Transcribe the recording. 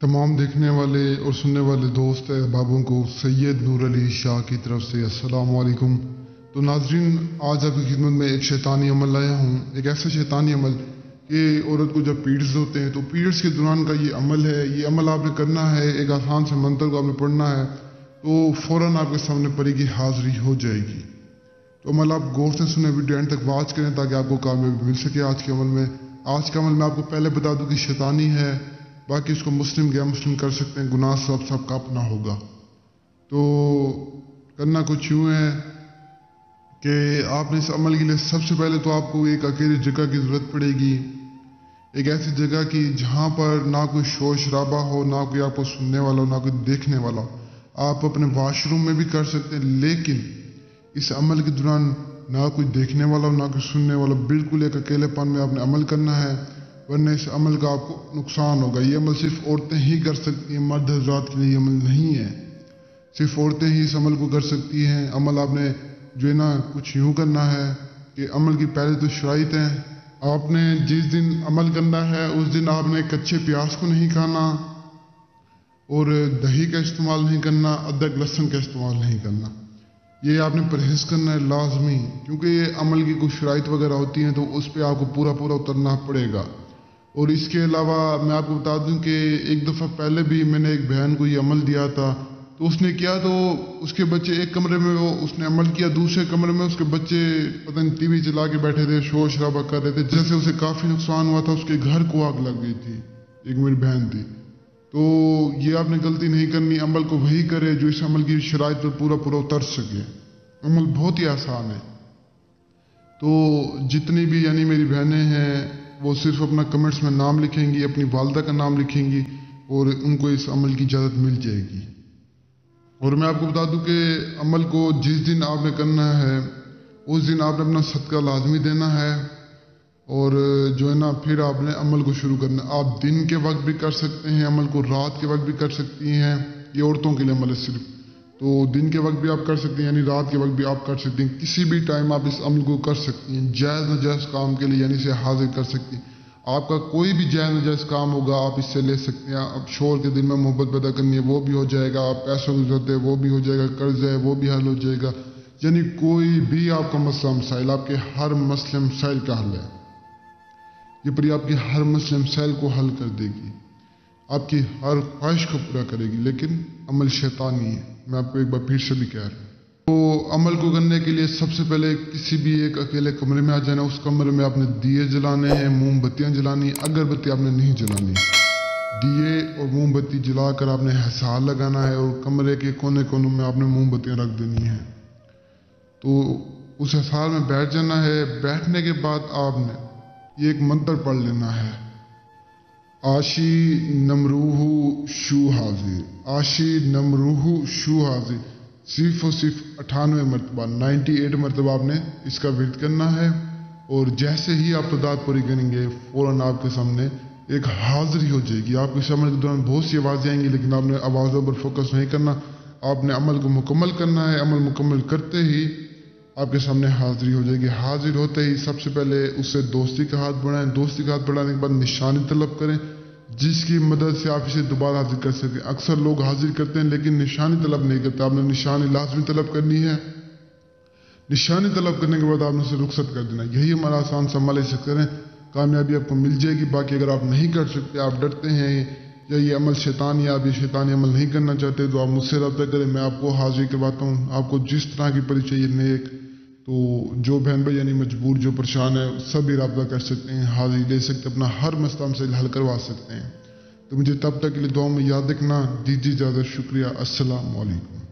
तमाम देखने वाले और सुनने वाले दोस्त अहबाबों को सैयद नूर अली शाह की तरफ से अस्सलाम वालेकुम। तो नाजरीन, आज आपकी खिदमत में एक शैतानी अमल लाया हूँ। एक ऐसा शैतानी अमल कि औरत को जब पीरियड्स होते हैं तो पीरियड्स के दौरान का ये अमल है। ये अमल आपने करना है, एक आसान से मंत्र को आपने पढ़ना है तो फ़ौरन आपके सामने परी की हाज़िरी हो जाएगी। तो अमल आप गौर से सुने, वीडियो एंड तक वॉच करें ताकि आपको कामयाबी मिल सके। आज के अमल में मैं आपको पहले बता दूं कि शैतानी है, बाकी इसको मुस्लिम गैर मुस्लिम कर सकते हैं, गुनाह सबका अपना होगा। तो करना कुछ यूँ है कि आपने इस अमल के लिए सबसे पहले तो आपको एक अकेली जगह की ज़रूरत पड़ेगी। एक ऐसी जगह की जहाँ पर ना कोई शोर शराबा हो, ना कोई आपको सुनने वाला हो, ना कोई देखने वाला हो। आप अपने वॉशरूम में भी कर सकते हैं, लेकिन इस अमल के दौरान ना कोई देखने वाला हो, ना कोई सुनने वाला। बिल्कुल एक अकेलेपन में आपने अमल करना है, वरना इस अमल का आपको नुकसान होगा। ये अमल सिर्फ औरतें ही कर सकती हैं, मर्द हज़रात के लिए ये अमल नहीं है। सिर्फ औरतें ही इस अमल को कर सकती हैं। अमल आपने जो है ना कुछ यूँ करना है कि अमल की पहले तो शराइत है। आपने जिस दिन अमल करना है उस दिन आपने कच्चे प्याज को नहीं खाना और दही का इस्तेमाल नहीं करना, अदरक लहसुन का इस्तेमाल नहीं करना। ये आपने परहेज़ करना है लाजमी, क्योंकि ये अमल की कुछ शराइत वगैरह होती हैं तो उस पर आपको पूरा उतरना पड़ेगा। और इसके अलावा मैं आपको बता दूं कि एक दफ़ा पहले भी मैंने एक बहन को ये अमल दिया था, तो उसने किया तो उसके बच्चे एक कमरे में उसने अमल किया, दूसरे कमरे में उसके बच्चे पता नहीं टीवी चला के बैठे थे, शोर शराबा कर रहे थे, जैसे उसे काफ़ी नुकसान हुआ था। उसके घर को आग लग गई थी, एक मेरी बहन थी। तो ये आपने गलती नहीं करनी, अमल को वही करे जो इस अमल की शराइत पर पूरा उतर सके। अमल बहुत ही आसान है। तो जितनी भी यानी मेरी बहनें हैं वो सिर्फ अपना कमेंट्स में नाम लिखेंगी, अपनी वालदा का नाम लिखेंगी और उनको इस अमल की इजाज़त मिल जाएगी। और मैं आपको बता दूं कि अमल को जिस दिन आपने करना है उस दिन आपने अपना सदका लाजमी देना है और जो है ना फिर आपने अमल को शुरू करना। आप दिन के वक्त भी कर सकते हैं अमल को, रात के वक्त भी कर सकती हैं। ये औरतों के लिए अमल है सिर्फ, तो दिन के वक्त भी आप कर सकती हैं, यानी रात के वक्त भी आप कर सकती हैं। किसी भी टाइम आप इस अमल को कर सकती हैं, जायज़ नाजायज़ काम के लिए यानी इसे हाजिर कर सकती हैं। आपका कोई भी जायज़ नाजायज़ काम होगा आप इससे ले सकते हैं। अब शोर के दिल में मोहब्बत पैदा करनी है वो भी हो जाएगा, आप पैसों की जरूरत है वो भी हो जाएगा, कर्ज है वो भी हल हो जाएगा। यानी कोई भी आपका मसला मसाइल, आपके हर मसले मसाइल का हल है। ये परी आपके हर मसले मसाइल को हल कर देगी, आपकी हर ख्वाहिश को पूरा करेगी। लेकिन अमल शैतानी है, मैं आपको एक बार फिर से भी कह रहा हूँ। तो अमल को करने के लिए सबसे पहले किसी भी एक अकेले कमरे में आ जाना। उस कमरे में आपने दिए जलाने हैं, मोमबत्तियाँ जलानी, अगरबत्ती आपने नहीं जलानी। दिए और मोमबत्ती जलाकर आपने हिसार लगाना है और कमरे के कोने कोनों में आपने मोमबत्तियाँ रख देनी हैं। तो उस हिसार में बैठ जाना है। बैठने के बाद आपने ये एक मंत्र पढ़ लेना है, आशी नमरूहु शू हाजिर, आशी नमरूहु शू हाजिर। सिर्फ और सिर्फ 98 मरतबा, 98 मरतबा आपने इसका विर्द करना है। और जैसे ही आप तदाद पूरी करेंगे फौरन आपके सामने एक हाजिरी हो जाएगी। आपके सामने के दौरान बहुत सी आवाज़ें आएंगी, लेकिन आपने आवाज़ों पर फोकस नहीं करना, आपने अमल को मुकम्मल करना है। अमल मुकम्मल करते ही आपके सामने हाजिरी हो जाएगी। हाजिर होते ही सबसे पहले उससे दोस्ती का हाथ बढ़ाएं। दोस्ती का हाथ बढ़ाने के बाद निशानी तलब करें, जिसकी मदद से आप इसे दोबारा हाजिर कर सकें। अक्सर लोग हाजिर करते हैं लेकिन निशानी तलब नहीं करते। आपने निशानी लाजमी तलब करनी है। निशानी तलब करने के बाद आपने उसे रुखसत कर देना। यही हमारा आसान सा अमल, इसे करें, कामयाबी आपको मिल जाएगी। बाकी अगर आप नहीं कर सकते, आप डरते हैं या ये अमल शैतान या आप ये शैतानी अमल नहीं करना चाहते, तो आप मुझसे रब्ता करें, मैं आपको हाजिर करवाता हूँ। आपको जिस तरह की परी चाहिए नेक, तो जो बहन भाई यानी मजबूर जो परेशान है सभी रब्ता कर सकते हैं, हाजिर ले सकते, अपना हर मसला मसाइल हल करवा सकते हैं। तो मुझे तब तक के लिए दुआ में याद रखना। दीजिए इजाज़त, शुक्रिया, अस्सलाम वालेकुम।